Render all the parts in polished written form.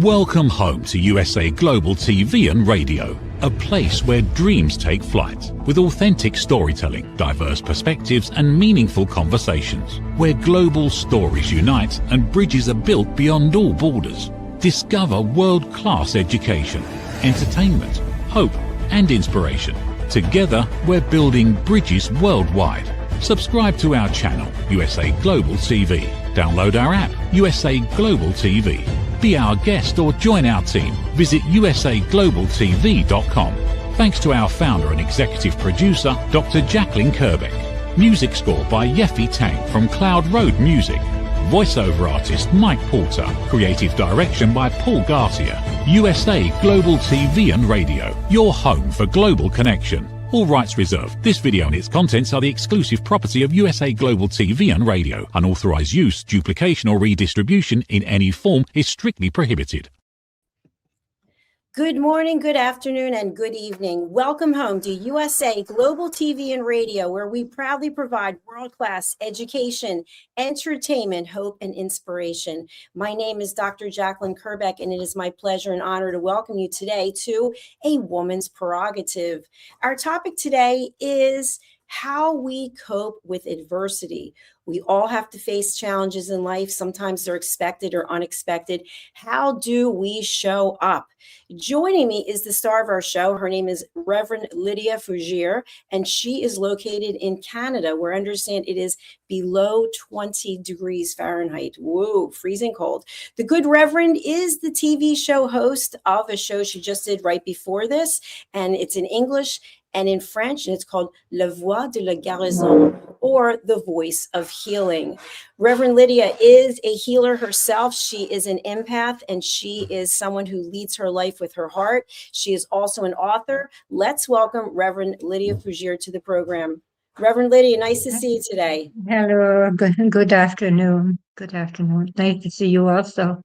Welcome home to USA Global TV and Radio, a place where dreams take flight, with authentic storytelling, diverse perspectives and meaningful conversations, where global stories unite and bridges are built beyond all borders. Discover world-class education, entertainment, hope and inspiration. Together, we're building bridges worldwide. Subscribe to our channel, USA Global TV. Download our app, USA Global TV. Be our guest or join our team. Visit usaglobaltv.com. Thanks to our founder and executive producer, Dr. Jacalyn Kerbeck. Music score by Yeffy Tang from Cloud Road Music. Voiceover artist Mike Porter. Creative direction by Paul Garcia. USA Global TV and Radio. Your home for global connection. All rights reserved. This video and its contents are the exclusive property of USA Global TV and Radio. Unauthorized use, duplication or redistribution in any form is strictly prohibited. Good morning, good afternoon, and good evening. Welcome home to USA Global TV and Radio, where we proudly provide world-class education, entertainment, hope, and inspiration. My name is Dr. Jacalyn Kerbeck, and it is my pleasure and honor to welcome you today to A Woman's Prerogative. Our topic today is how we cope with adversity. We all have to face challenges in life. Sometimes they're expected or unexpected. How do we show up? Joining me is the star of our show. Her name is Reverend Lydia Fougeres, and she is located in Canada, where I understand it is below 20 degrees Fahrenheit. Whoa, freezing cold. The good Reverend is the TV show host of a show she just did right before this, and it's in English and in French, and it's called La Voix de la Guérison, or The Voice of Healing. Reverend Lydia is a healer herself. She is an empath, and she is someone who leads her life with her heart. She is also an author. Let's welcome Reverend Lydia Fougeres to the program. Reverend Lydia, nice to see you today. Hello, good afternoon. Good afternoon. Nice to see you also.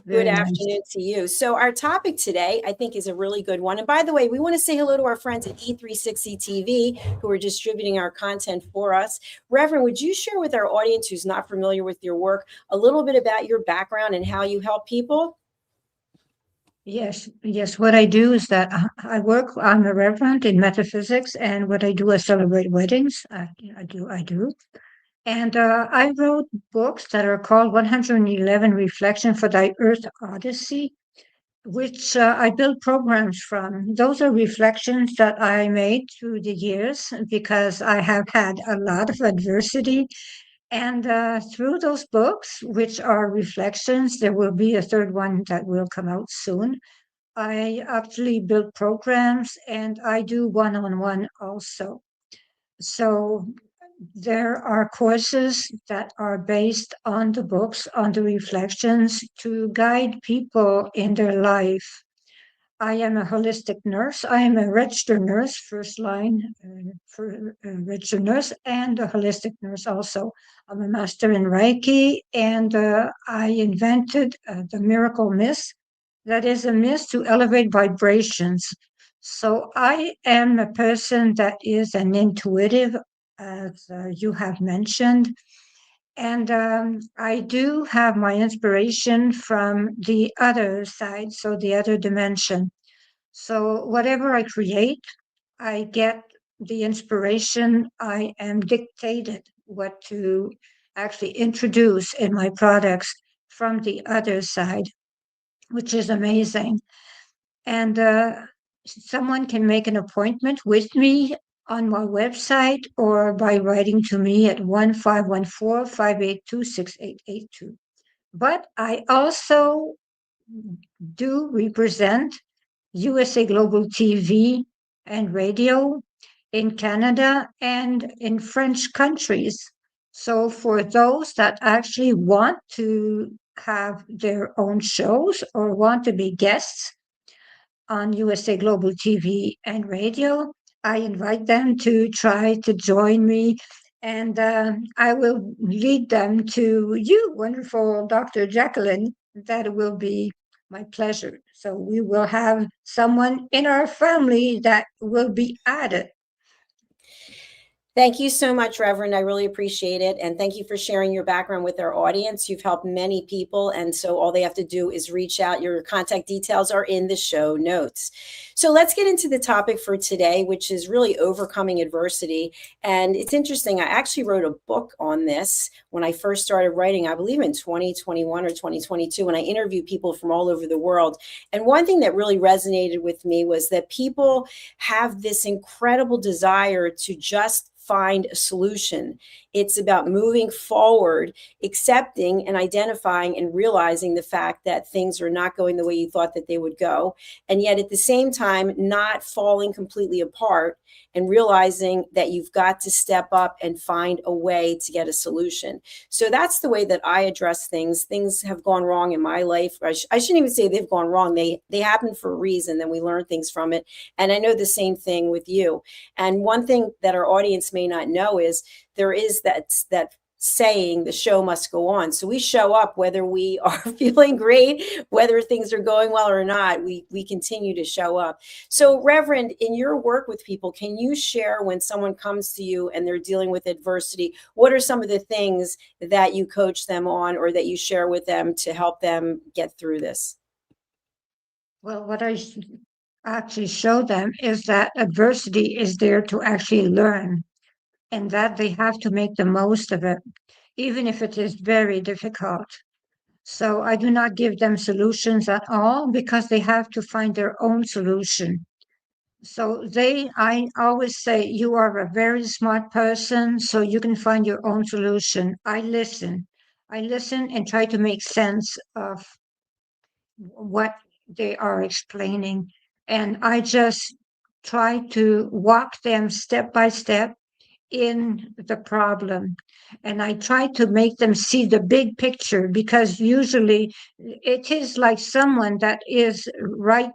Good afternoon to you. So our topic today, I think, is a really good one. And by the way, we want to say hello to our friends at E360 TV who are distributing our content for us. Reverend, would you share with our audience who's not familiar with your work a little bit about your background and how you help people? Yes. What I do is that I'm a reverend in metaphysics, and what I do is celebrate weddings. I do. And I wrote books that are called 111 Reflections for Thy Earth Odyssey, which I build programs from. Those are reflections that I made through the years because I have had a lot of adversity. And through those books, which are reflections, there will be a third one that will come out soon. I actually build programs, and I do one-on-one also. So there are courses that are based on the books, on the reflections, to guide people in their life. I am a holistic nurse. I am a registered nurse, first line for registered nurse, and a holistic nurse also. I'm a master in Reiki, and I invented the miracle mist. That is a mist to elevate vibrations. So I am a person that is an intuitive, as you have mentioned. And I do have my inspiration from the other side, so the other dimension. So whatever I create, I get the inspiration. I am dictated what to actually introduce in my products from the other side, which is amazing. And someone can make an appointment with me on my website or by writing to me at 1-514-582-6882. But I also do represent USA Global TV and Radio in Canada and in French countries. So for those that actually want to have their own shows or want to be guests on USA Global TV and Radio, I invite them to try to join me, and I will lead them to you, wonderful Dr. Jacalyn. That will be my pleasure. So we will have someone in our family that will be added. Thank you so much, Reverend. I really appreciate it. And thank you for sharing your background with our audience. You've helped many people. And so all they have to do is reach out. Your contact details are in the show notes. So let's get into the topic for today, which is really overcoming adversity. And it's interesting. I actually wrote a book on this when I first started writing, I believe in 2021 or 2022, when I interviewed people from all over the world. And one thing that really resonated with me was that people have this incredible desire to just find a solution. It's about moving forward, accepting and identifying and realizing the fact that things are not going the way you thought that they would go. And yet at the same time, not falling completely apart and realizing that you've got to step up and find a way to get a solution. So that's the way that I address things. Things have gone wrong in my life. I shouldn't even say they've gone wrong. They happen for a reason. Then we learn things from it. And I know the same thing with you. And one thing that our audience may not know is there is that saying, the show must go on. So we show up whether we are feeling great, whether things are going well or not, we continue to show up. So Reverend, in your work with people, can you share when someone comes to you and they're dealing with adversity, what are some of the things that you coach them on or that you share with them to help them get through this? Well, what I actually show them is that adversity is there to actually learn, and that they have to make the most of it, even if it is very difficult. So I do not give them solutions at all because they have to find their own solution. So I always say, you are a very smart person, so you can find your own solution. I listen. I listen and try to make sense of what they are explaining. And I just try to walk them step by step in the problem. And I try to make them see the big picture because usually it is like someone that is right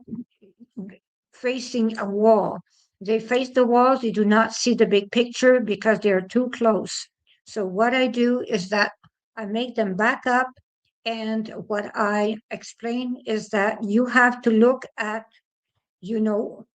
facing a wall. They face the wall, they do not see the big picture because they're too close. So, what I do is that I make them back up. And what I explain is that you have to look at, you know,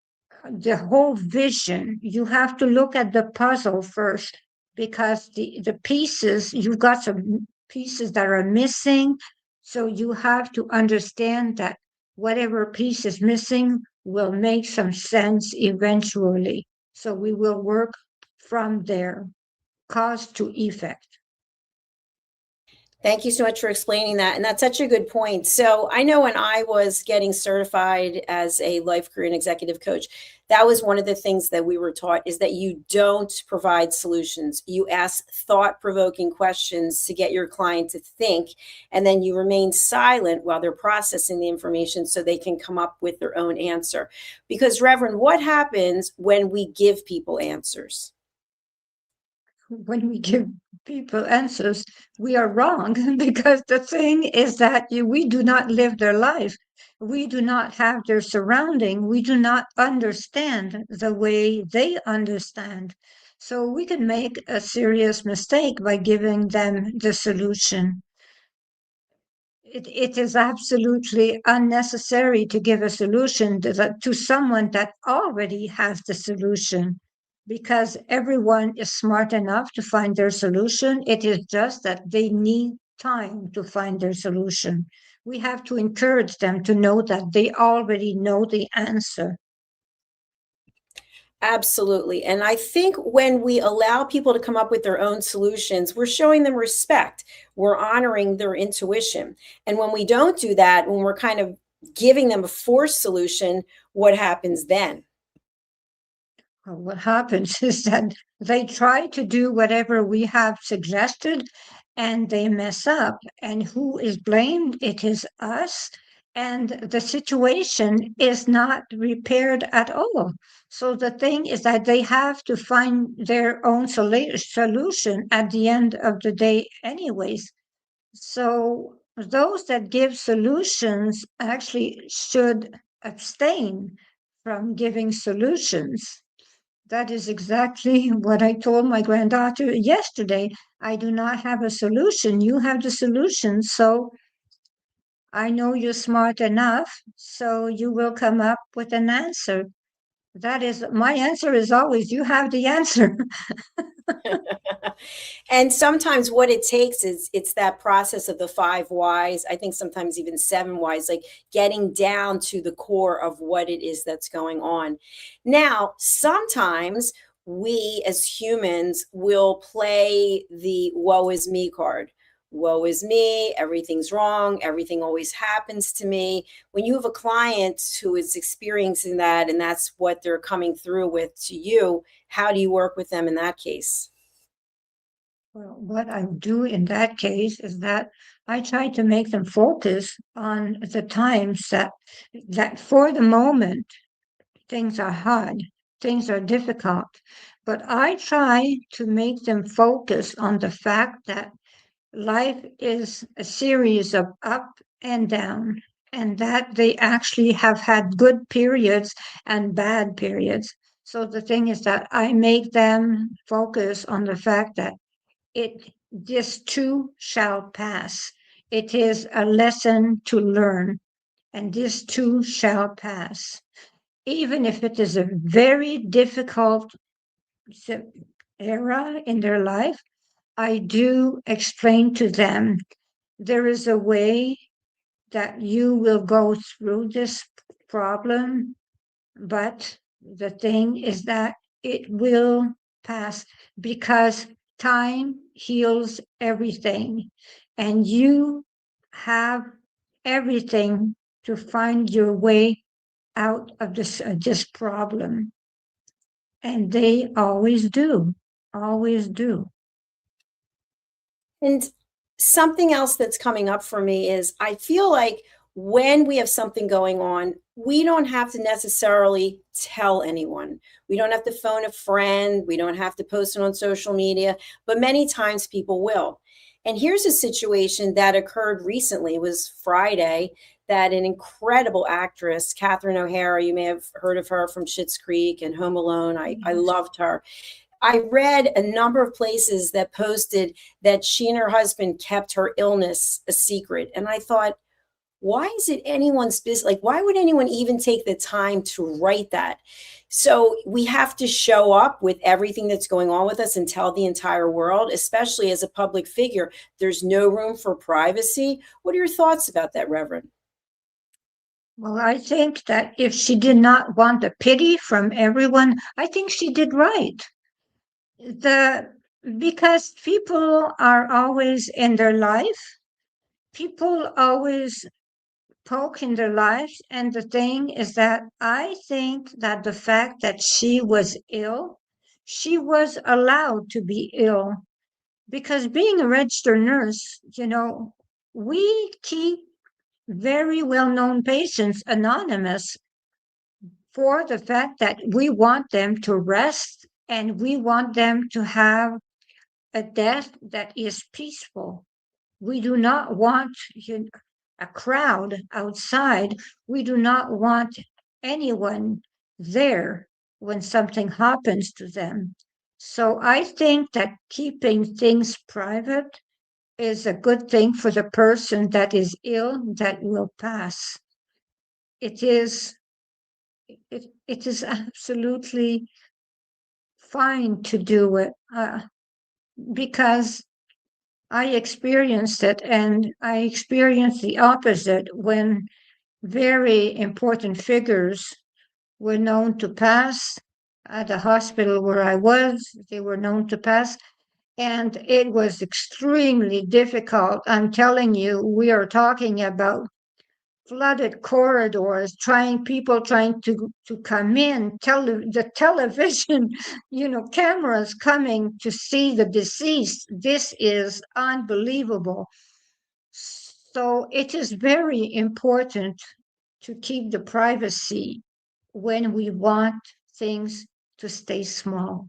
the whole vision. You have to look at the puzzle first because the pieces, you've got some pieces that are missing. So you have to understand that whatever piece is missing will make some sense eventually. So we will work from there, cause to effect. Thank you so much for explaining that. And that's such a good point. So I know when I was getting certified as a life, career, and executive coach, that was one of the things that we were taught is that you don't provide solutions. You ask thought-provoking questions to get your client to think, and then you remain silent while they're processing the information so they can come up with their own answer. Because Reverend, what happens when we give people answers? When we give people answers, we are wrong because the thing is that we do not live their life. We do not have their surrounding. We do not understand the way they understand. So we can make a serious mistake by giving them the solution. It is absolutely unnecessary to give a solution to someone that already has the solution because everyone is smart enough to find their solution. It is just that they need time to find their solution. We have to encourage them to know that they already know the answer. Absolutely. And I think when we allow people to come up with their own solutions, we're showing them respect. We're honoring their intuition. And when we don't do that, when we're kind of giving them a forced solution, what happens then? Well, what happens is that they try to do whatever we have suggested and they mess up. And who is blamed? It is us. And the situation is not repaired at all. So the thing is that they have to find their own solution at the end of the day, anyways. So those that give solutions actually should abstain from giving solutions. That is exactly what I told my granddaughter yesterday. I do not have a solution. You have the solution. So I know you're smart enough. So you will come up with an answer. That is, my answer is always, you have the answer. And sometimes what it takes is it's that process of the 5 whys. I think sometimes even 7 whys, like getting down to the core of what it is that's going on. Now, sometimes we as humans will play the woe is me card. Woe is me, everything's wrong, everything always happens to me. When you have a client who is experiencing that and that's what they're coming through with to you, how do you work with them in that case? Well, what I do in that case is that I try to make them focus on the times that for the moment things are hard, things are difficult, but I try to make them focus on the fact that life is a series of up and down, and that they actually have had good periods and bad periods. So the thing is that I make them focus on the fact that it this too shall pass. It is a lesson to learn, and this too shall pass. Even if it is a very difficult era in their life, I do explain to them there is a way that you will go through this problem, but the thing is that it will pass because time heals everything, and you have everything to find your way out of this problem. And they always do, always do. And something else that's coming up for me is I feel like when we have something going on, we don't have to necessarily tell anyone. We don't have to phone a friend. We don't have to post it on social media, but many times people will. And here's a situation that occurred recently. It was Friday that an incredible actress, Catherine O'Hara, you may have heard of her from Schitt's Creek and Home Alone. I Yes. loved her. I read a number of places that posted that she and her husband kept her illness a secret. And I thought, why is it anyone's business? Like, why would anyone even take the time to write that? So we have to show up with everything that's going on with us and tell the entire world, especially as a public figure. There's no room for privacy. What are your thoughts about that, Reverend? Well, I think that if she did not want the pity from everyone, I think she did right. The Because people are always in their life, people always poke in their lives, and the thing is that I think that the fact that she was ill, she was allowed to be ill because being a registered nurse, we keep very well-known patients anonymous for the fact that we want them to rest and we want them to have a death that is peaceful. We do not want a crowd outside. We do not want anyone there when something happens to them. So I think that keeping things private is a good thing for the person that is ill that will pass. It is it is absolutely fine to do it because I experienced it, and I experienced the opposite when very important figures were known to pass at the hospital where I was. They were known to pass, and it was extremely difficult. I'm telling you, we are talking about flooded corridors, people trying to come in, the television, cameras coming to see the deceased. This is unbelievable. So it is very important to keep the privacy when we want things to stay small.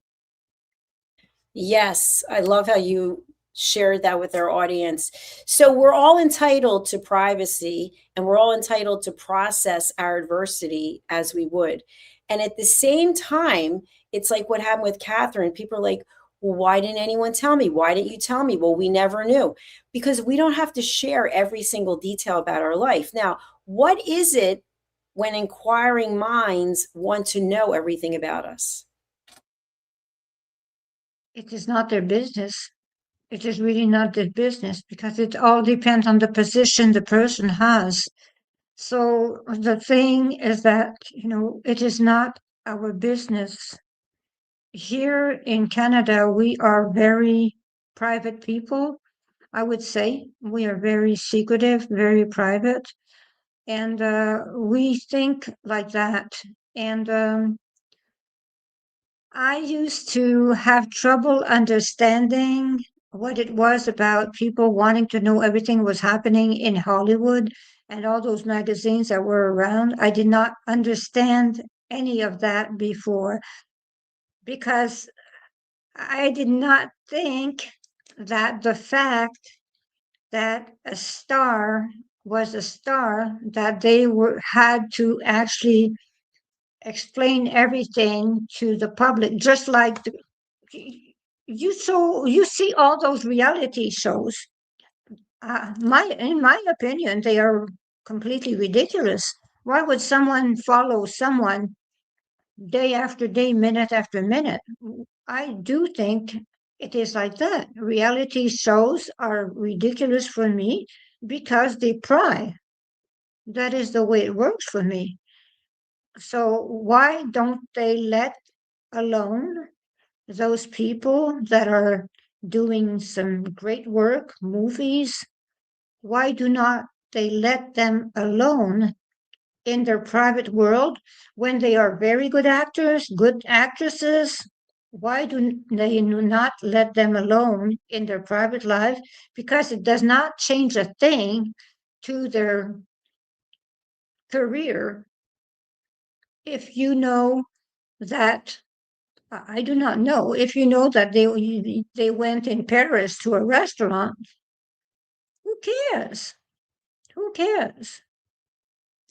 Yes, I love how you shared that with our audience. So we're all entitled to privacy and we're all entitled to process our adversity as we would. And at the same time, it's like what happened with Catherine. People are like, well, why didn't anyone tell me? Why didn't you tell me? Well, we never knew because we don't have to share every single detail about our life. Now, what is it when inquiring minds want to know everything about us? it is not their business. It is really not their business because it all depends on the position the person has. So the thing is that, it is not our business. Here in Canada, we are very private people, I would say. We are very secretive, very private, and we think like that. And I used to have trouble understanding what it was about people wanting to know everything was happening in Hollywood and all those magazines that were around. I did not understand any of that before because I did not think that the fact that a star was a star, that they had to actually explain everything to the public, just like you see all those reality shows. In my opinion, they are completely ridiculous. Why would someone follow someone day after day, minute after minute? I do think it is like that. Reality shows are ridiculous for me because they pry. That is the way it works for me. So why don't they let alone those people that are doing some great work, movies? Why do not they let them alone in their private world when they are very good actors, good actresses? Why do they not let them alone in their private life? Because it does not change a thing to their career. If you know that, I do not know, if you know that they went in Paris to a restaurant, who cares? Who cares?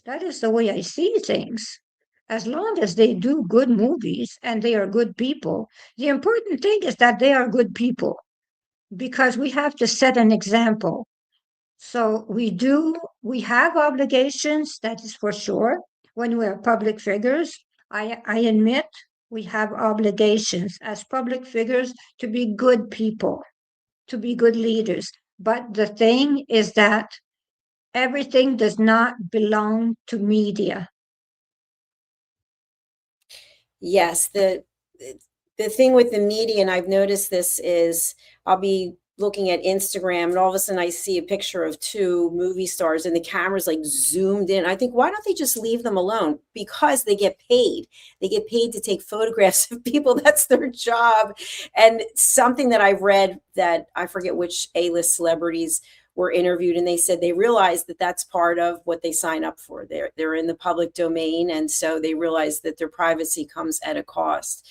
That is the way I see things. As long as they do good movies and they are good people, the important thing is that they are good people because we have to set an example. So we have obligations, that is for sure. When we are public figures, I admit we have obligations as public figures to be good people, to be good leaders. But the thing is that everything does not belong to media. Yes, the thing with the media, and I've noticed this, is I'll be looking at Instagram and all of a sudden I see a picture of two movie stars and the camera's like zoomed in. I think, why don't they just leave them alone? Because they get paid. They get paid to take photographs of people. That's their job. And something that I've read, that I forget which A-list celebrities were interviewed, and they said they realized that that's part of what they sign up for. They're in the public domain, and so they realize that their privacy comes at a cost.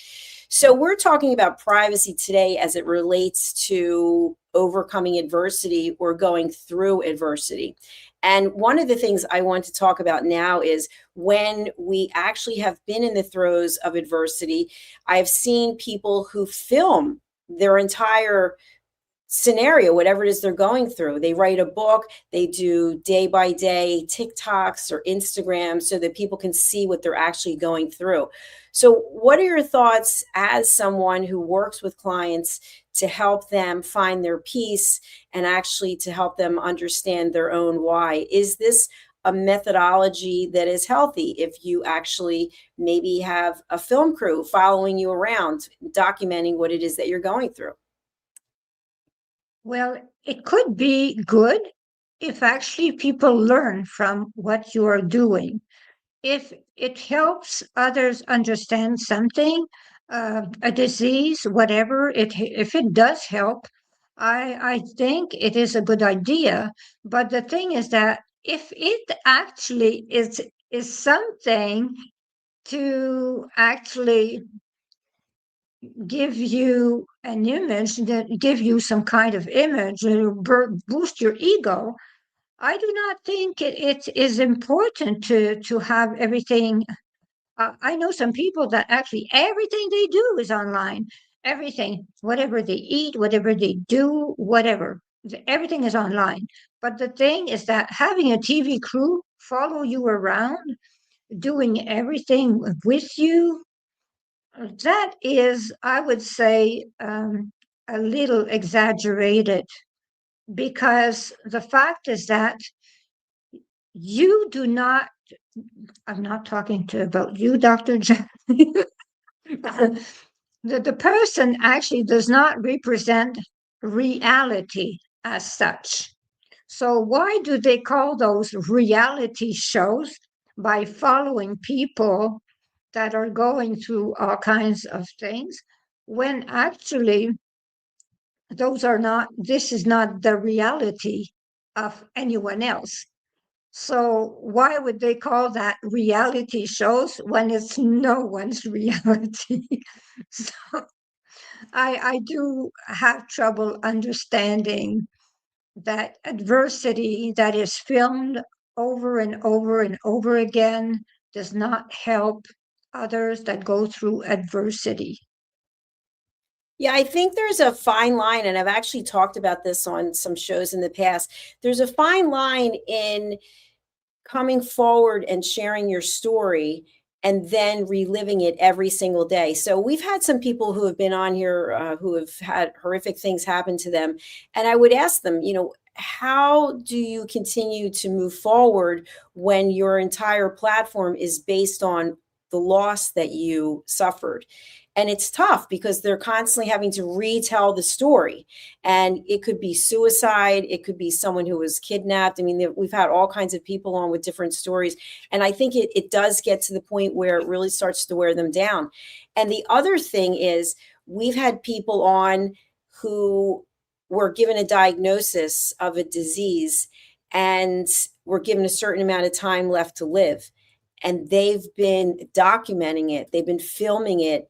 So we're talking about privacy today as it relates to overcoming adversity or going through adversity. And one of the things I want to talk about now is when we actually have been in the throes of adversity. I've seen people who film their entire scenario, whatever it is they're going through. They write a book, they do day by day TikToks or Instagram so that people can see what they're actually going through. So what are your thoughts as someone who works with clients to help them find their peace and actually to help them understand their own why? Is this a methodology that is healthy if you actually maybe have a film crew following you around, documenting what it is that you're going through? Well, it could be good if actually people learn from what you are doing. If it helps others understand something, a disease, whatever, if it does help, I think it is a good idea. But the thing is that if it actually is something to actually give you an image, that give you some kind of image that boost your ego, I do not think it is important to have everything. I know some people that actually everything they do is online. Everything, whatever they eat, whatever they do, whatever, everything is online. But the thing is that having a TV crew follow you around, doing everything with you, That is, I would say, a little exaggerated, because the fact is that you do not, I'm not talking about you, Dr. Jack. The person actually does not represent reality as such. So, why do they call those reality shows? By following people that are going through all kinds of things, when actually this is not the reality of anyone else. So why would they call that reality shows when it's no one's reality? So I do have trouble understanding that adversity that is filmed over and over and over again does not help others that go through adversity. Yeah, I think there's a fine line, and I've actually talked about this on some shows in the past. There's a fine line in coming forward and sharing your story and then reliving it every single day. So we've had some people who have been on here who have had horrific things happen to them. And I would ask them, how do you continue to move forward when your entire platform is based on the loss that you suffered? And it's tough because they're constantly having to retell the story. And it could be suicide, it could be someone who was kidnapped. I mean, we've had all kinds of people on with different stories. And I think it does get to the point where it really starts to wear them down. And the other thing is, we've had people on who were given a diagnosis of a disease and were given a certain amount of time left to live. And they've been documenting it, they've been filming it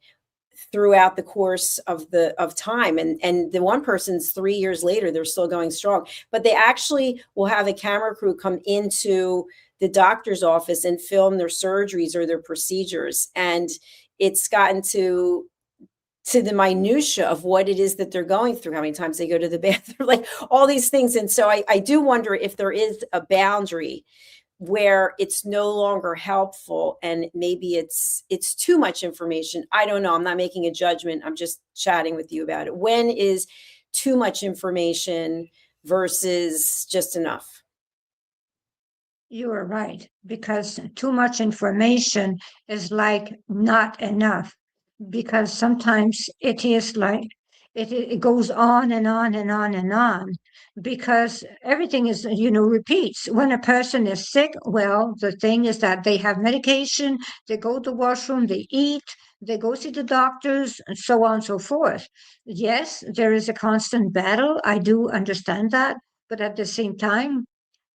throughout the course of time, and the one person's 3 years later, they're still going strong. But they actually will have a camera crew come into the doctor's office and film their surgeries or their procedures, and it's gotten to the minutia of what it is that they're going through, how many times they go to the bathroom, like all these things. And so I do wonder if there is a boundary where it's no longer helpful and maybe it's too much information. I don't know. I'm not making a judgment. I'm just chatting with you about it. When is too much information versus just enough? You are right, because too much information is like not enough, because sometimes it is like it goes on and on and on and on, because everything is, repeats. When a person is sick, well, the thing is that they have medication, they go to the washroom, they eat, they go see the doctors, and so on and so forth. Yes, there is a constant battle. I do understand that. But at the same time,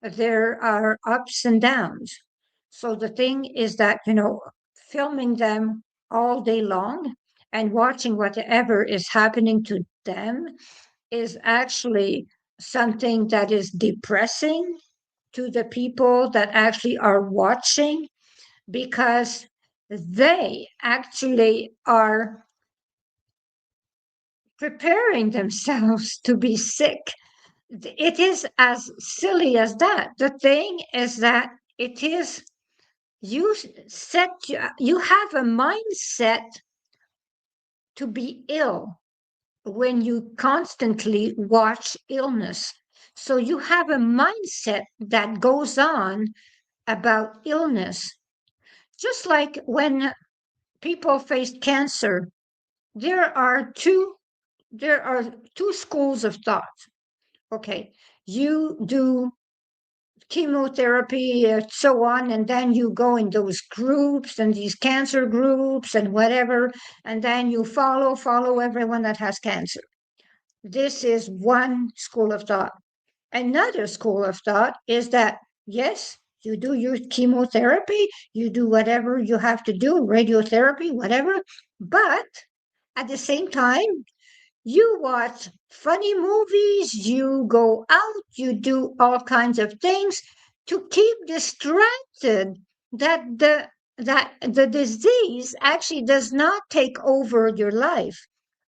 there are ups and downs. So the thing is that, filming them all day long and watching whatever is happening to them is actually something that is depressing to the people that actually are watching, because they actually are preparing themselves to be sick. It is as silly as that. The thing is that it is, you you have a mindset to be ill when you constantly watch illness. So you have a mindset that goes on about illness. Just like when people face cancer, there are two there are two schools of thought. Okay, you do chemotherapy, so on, and then you go in those groups and these cancer groups and whatever, and then you follow everyone that has cancer. This is one school of thought. Another school of thought is that, yes, you do your chemotherapy, you do whatever you have to do, radiotherapy, whatever, but at the same time, you watch funny movies, you go out, you do all kinds of things to keep distracted, that the disease actually does not take over your life.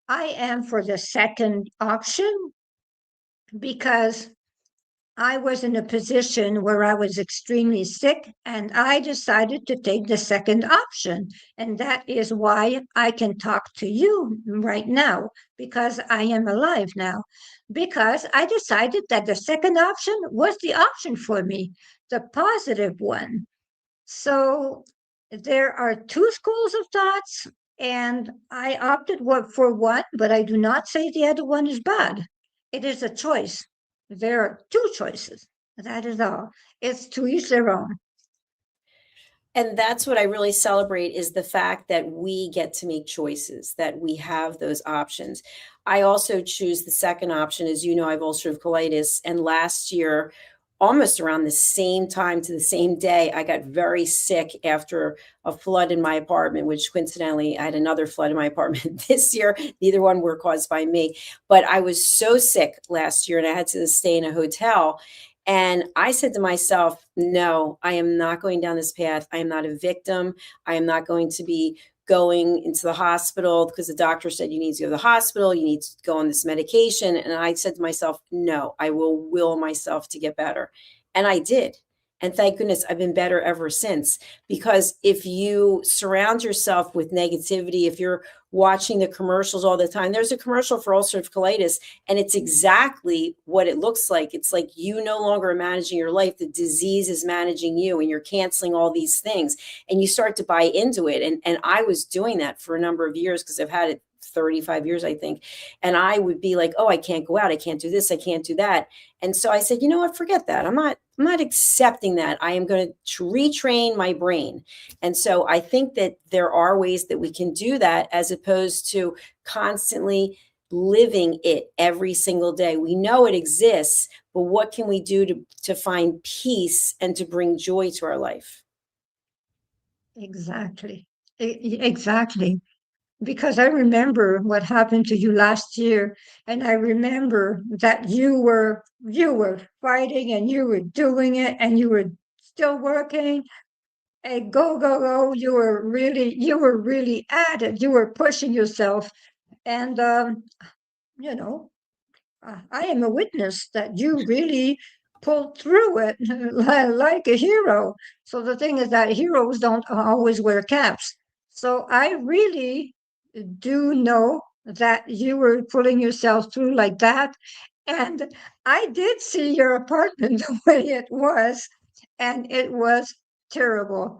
I am for the second option, because I was in a position where I was extremely sick, and I decided to take the second option. And that is why I can talk to you right now, because I am alive now. Because I decided that the second option was the option for me, the positive one. So there are two schools of thoughts, and I opted for one, but I do not say the other one is bad. It is a choice. There are two choices. That is all. It's to each their own. And that's what I really celebrate is the fact that we get to make choices, that we have those options. I also choose the second option. As you know, I have ulcerative colitis. And last year, almost around the same time to the same day, I got very sick after a flood in my apartment, which coincidentally, I had another flood in my apartment this year. Neither one were caused by me. But I was so sick last year and I had to stay in a hotel. And I said to myself, no, I am not going down this path. I am not a victim. I am not going to be going into the hospital because the doctor said you need to go to the hospital. You need to go on this medication. And I said to myself, no, I will myself to get better. And I did. And thank goodness I've been better ever since. Because if you surround yourself with negativity, if you're watching the commercials all the time, there's a commercial for ulcerative colitis, and it's exactly what it looks like. It's like you no longer are managing your life. The disease is managing you, and you're canceling all these things. And you start to buy into it. And I was doing that for a number of years because I've had it 35 years, I think. And I would be like, oh, I can't go out. I can't do this. I can't do that. And so I said, you know what, forget that. I'm not accepting that. I am going to retrain my brain. And so I think that there are ways that we can do that as opposed to constantly living it every single day. We know it exists, but what can we do to find peace and to bring joy to our life? Exactly. Exactly. Because I remember what happened to you last year, and I remember that you were fighting and you were doing it and you were still working and go. You were really at it. You were pushing yourself, and you know I am a witness that you really pulled through it like a hero. So the thing is that heroes don't always wear caps. So I really do know that you were pulling yourself through like that. And I did see your apartment the way it was, and it was terrible.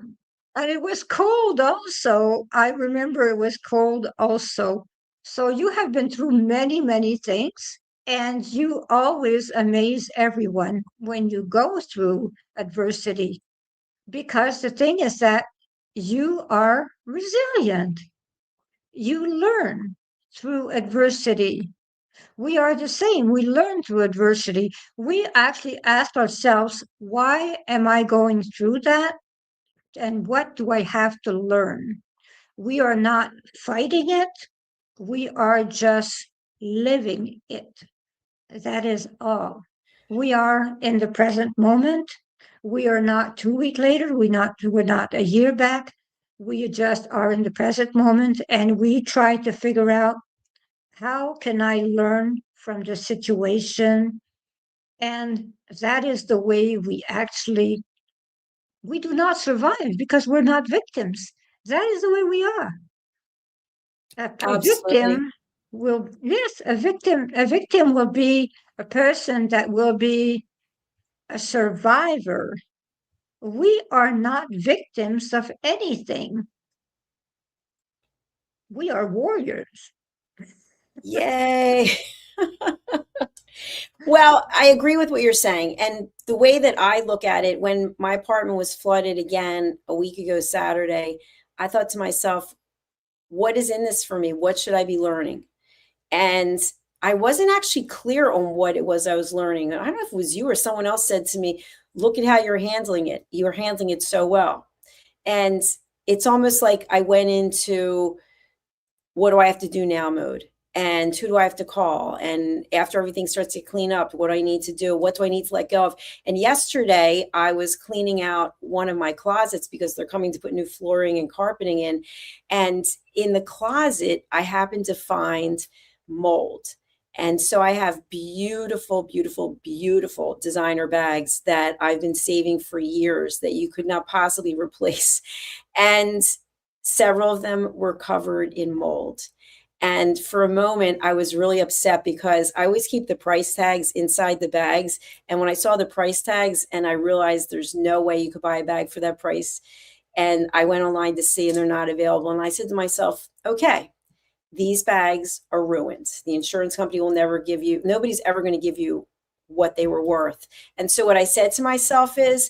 And it was cold also. I remember it was cold also. So you have been through many, many things, and you always amaze everyone when you go through adversity. Because the thing is that you are resilient. You learn through adversity. We are the same. We learn through adversity. We actually ask ourselves, why am I going through that? And what do I have to learn? We are not fighting it. We are just living it. That is all. We are in the present moment. We are not 2 weeks later. We're not a year back. We just are in the present moment, and we try to figure out how can I learn from the situation. And that is the way we do not survive because we're not victims. That is the way we are. A Absolutely. victim a victim will be a person that will be a survivor. We are not victims of anything. We are warriors. Yay. Well, I agree with what you're saying. And the way that I look at it, when my apartment was flooded again a week ago Saturday, I thought to myself, what is in this for me? What should I be learning? And I wasn't actually clear on what it was I was learning. I don't know if it was you or someone else said to me, look at how you're handling it. You're handling it so well. And it's almost like I went into what do I have to do now mode? And who do I have to call? And after everything starts to clean up, what do I need to do? What do I need to let go of? And yesterday I was cleaning out one of my closets because they're coming to put new flooring and carpeting in. And in the closet, I happened to find mold. And so I have beautiful, beautiful, beautiful designer bags that I've been saving for years that you could not possibly replace. And several of them were covered in mold. And for a moment, I was really upset because I always keep the price tags inside the bags. And when I saw the price tags and I realized there's no way you could buy a bag for that price, and I went online to see and they're not available. And I said to myself, okay, these bags are ruined. The insurance company will never give you, nobody's ever going to give you what they were worth. And so what I said to myself is,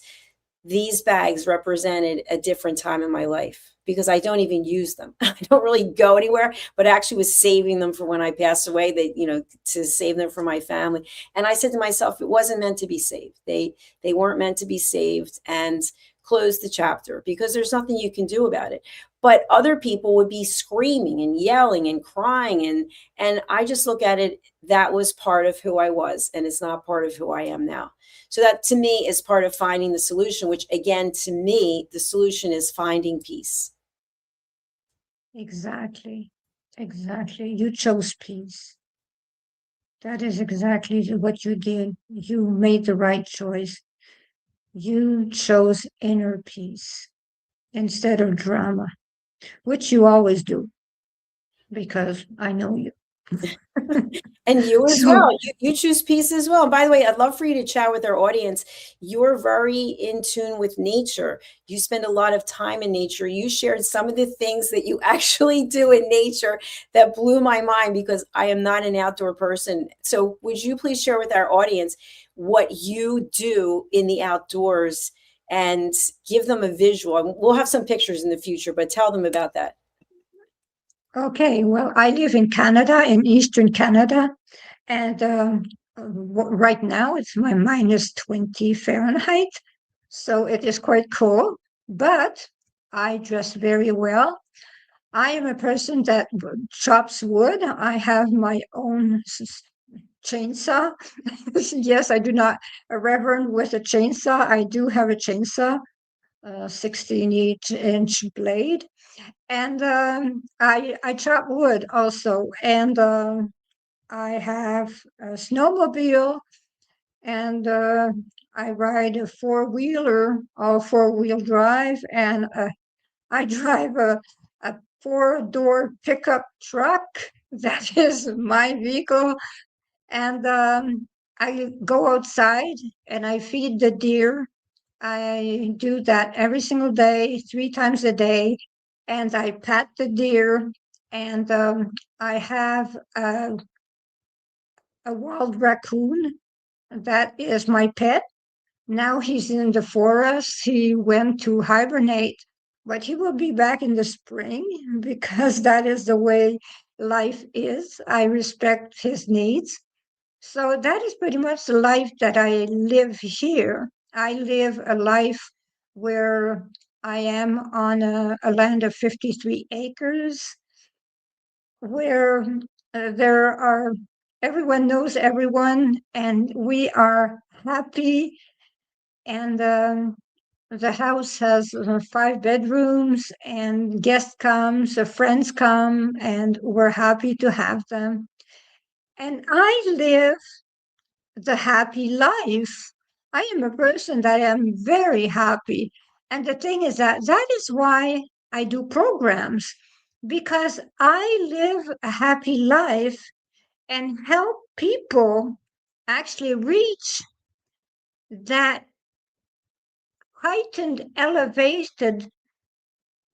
these bags represented a different time in my life because I don't even use them. I don't really go anywhere, but I actually was saving them for when I pass away, to save them for my family. And I said to myself, it wasn't meant to be saved. They weren't meant to be saved, and close the chapter because there's nothing you can do about it. But other people would be screaming and yelling and crying. And I just look at it, that was part of who I was, and it's not part of who I am now. So that to me is part of finding the solution, which again, to me, the solution is finding peace. Exactly. You chose peace. That is exactly what you did. You made the right choice. You chose inner peace instead of drama, which you always do because I know you. And you as So, well. You choose peace as well. And by the way, I'd love for you to chat with our audience. You're very in tune with nature. You spend a lot of time in nature. You shared some of the things that you actually do in nature that blew my mind because I am not an outdoor person. So would you please share with our audience what you do in the outdoors and give them a visual? We'll have some pictures in the future, but tell them about that. okay, well, I live in Canada, in Eastern Canada, and right now it's my minus 20 Fahrenheit. So it is quite cool, but I dress very well. I am a person that chops wood. I have my own chainsaw. Yes, I do not, a reverend with a chainsaw. I do have a chainsaw, 16-inch blade. And I chop wood also. And I have a snowmobile, and I ride a four-wheeler, all four-wheel drive, and I drive a four-door pickup truck. That is my vehicle. And I go outside and I feed the deer. I do that every single day, 3 times a day. And I pat the deer. And I have a wild raccoon. That is my pet. Now he's in the forest. He went to hibernate, but he will be back in the spring because that is the way life is. I respect his needs. So that is pretty much the life that I live here. I live a life where I am on a land of 53 acres, where there are, everyone knows everyone, and we are happy. And the house has 5 bedrooms, and guests come, so friends come, and we're happy to have them. And I live the happy life. I am a person that am very happy. And the thing is that is why I do programs, because I live a happy life and help people actually reach that heightened, elevated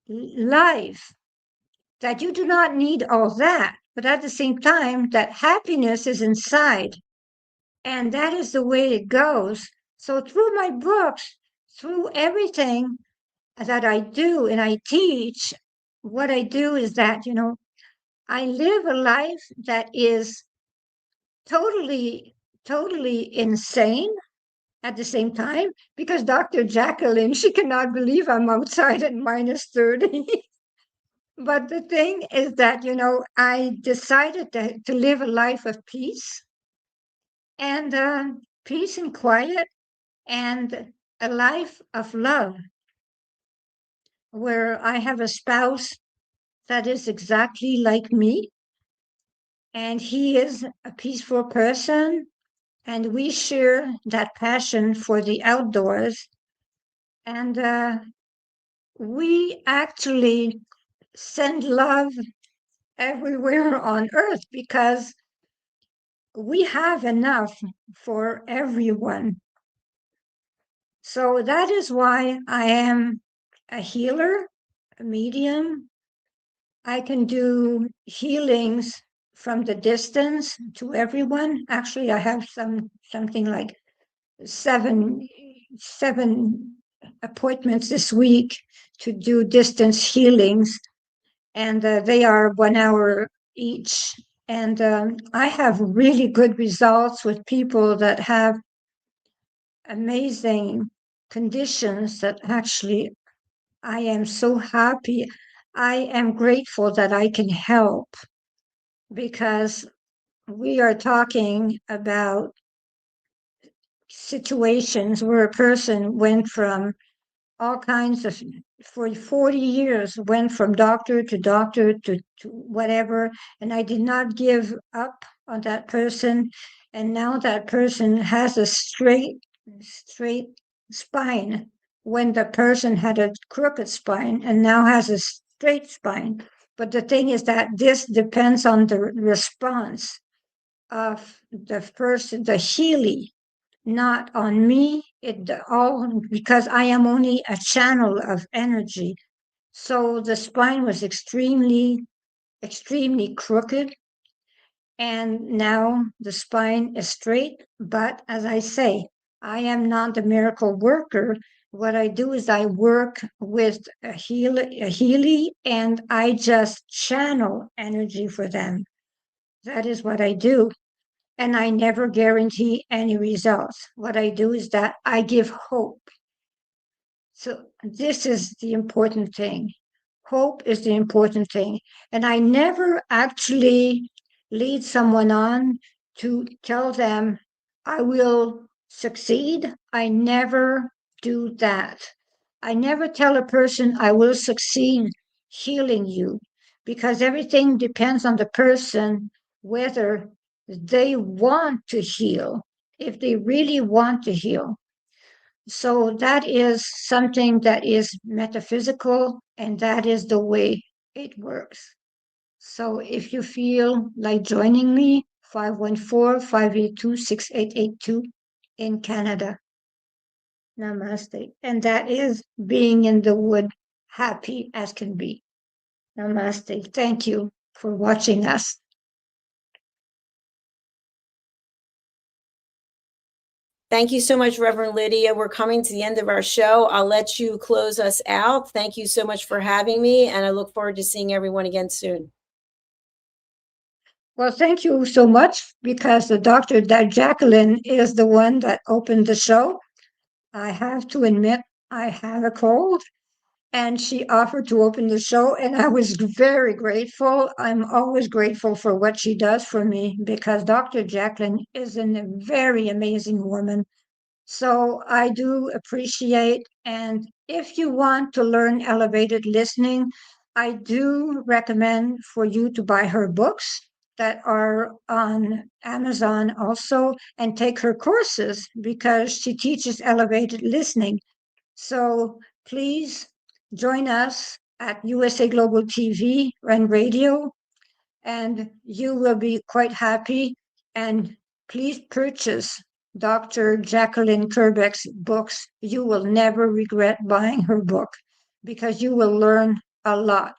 life, that you do not need all that, but at the same time, that happiness is inside. And that is the way it goes. So through my books, through everything that I do and I teach, what I do is that, I live a life that is totally, totally insane at the same time, because Dr. Jacalyn, she cannot believe I'm outside at minus 30. But the thing is that, I decided to live a life of peace, and peace and quiet, and a life of love, where I have a spouse that is exactly like me, and he is a peaceful person, and we share that passion for the outdoors. And we actually send love everywhere on earth because we have enough for everyone. So that is why I am a healer, a medium. I can do healings from the distance to everyone. Actually, I have something like seven appointments this week to do distance healings, and they are 1 hour each. And I have really good results with people that have amazing conditions that actually I am so happy. I am grateful that I can help because we are talking about situations where a person went from all kinds of, for 40 years, went from doctor to whatever, and I did not give up on that person. And now that person has a straight spine when the person had a crooked spine and now has a straight spine. But the thing is that this depends on the response of the person, the healing, not on me. It all because I am only a channel of energy. So the spine was extremely crooked, and now the spine is straight. But as I say, I am not a miracle worker. What I do is I work with a healy, and I just channel energy for them. That is what I do. And I never guarantee any results. What I do is that I give hope. So this is the important thing. Hope is the important thing. And I never actually lead someone on to tell them, I will succeed. I never do that. I never tell a person, I will succeed healing you, because everything depends on the person, whether they want to heal, if they really want to heal. So that is something that is metaphysical, and that is the way it works. So if you feel like joining me, 514-582-6882 in Canada. Namaste. And that is being in the wood, happy as can be. Namaste. Thank you for watching us. Thank you so much, Reverend Lydia. We're coming to the end of our show. I'll let you close us out. Thank you so much for having me, and I look forward to seeing everyone again soon. Well, thank you so much, because the doctor, that Jacalyn, is the one that opened the show. I have to admit, I have a cold, and she offered to open the show, and I was very grateful. I'm always grateful for what she does for me, because Dr. Jacalyn is a very amazing woman. So I do appreciate, and if you want to learn elevated listening, I do recommend for you to buy her books that are on Amazon also, and take her courses, because she teaches elevated listening. So please join us at USA Global TV and radio, and you will be quite happy. And please purchase Dr. Jacalyn Kerbeck's books. You will never regret buying her book, because you will learn a lot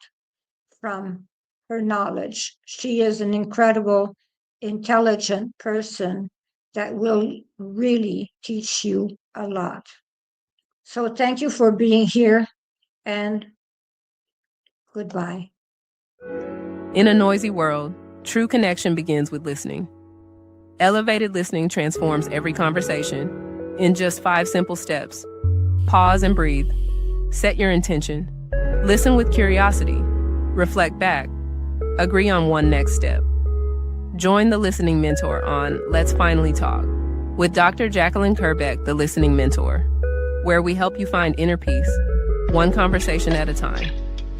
from her knowledge. She is an incredible, intelligent person that will really teach you a lot. So thank you for being here, and goodbye. In a noisy world, true connection begins with listening. Elevated listening transforms every conversation in just 5 simple steps. Pause and breathe. Set your intention. Listen with curiosity. Reflect back. Agree on one next step. Join the Listening Mentor on Let's Finally Talk with Dr. Jacalyn Kerbeck, the Listening Mentor, where we help you find inner peace, one conversation at a time.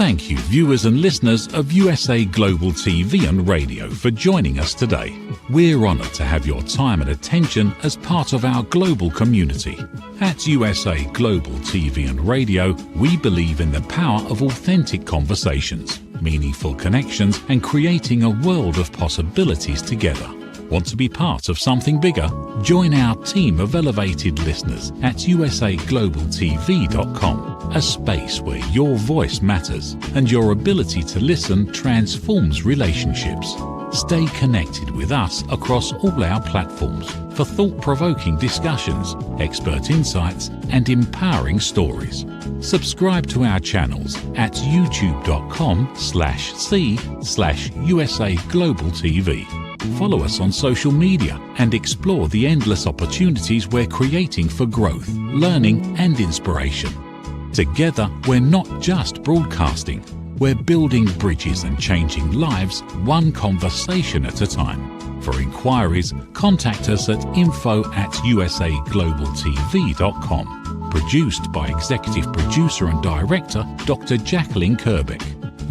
Thank you, viewers and listeners of USA Global TV and Radio, for joining us today. We're honoured to have your time and attention as part of our global community. At USA Global TV and Radio, we believe in the power of authentic conversations, meaningful connections, and creating a world of possibilities together. Want to be part of something bigger? Join our team of elevated listeners at usaglobaltv.com, a space where your voice matters and your ability to listen transforms relationships. Stay connected with us across all our platforms for thought-provoking discussions, expert insights, and empowering stories. Subscribe to our channels at youtube.com/c/USA Global TV. Follow us on social media and explore the endless opportunities we're creating for growth, learning, and inspiration. Together, we're not just broadcasting, we're building bridges and changing lives one conversation at a time. For inquiries, contact us at info@usaglobaltv.com. Produced by Executive Producer and Director Dr. Jacalyn Kerbeck.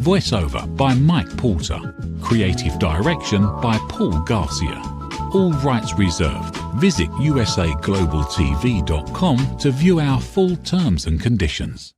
Voiceover by Mike Porter. Creative direction by Paul Garcia. All rights reserved. Visit usaglobaltv.com to view our full terms and conditions.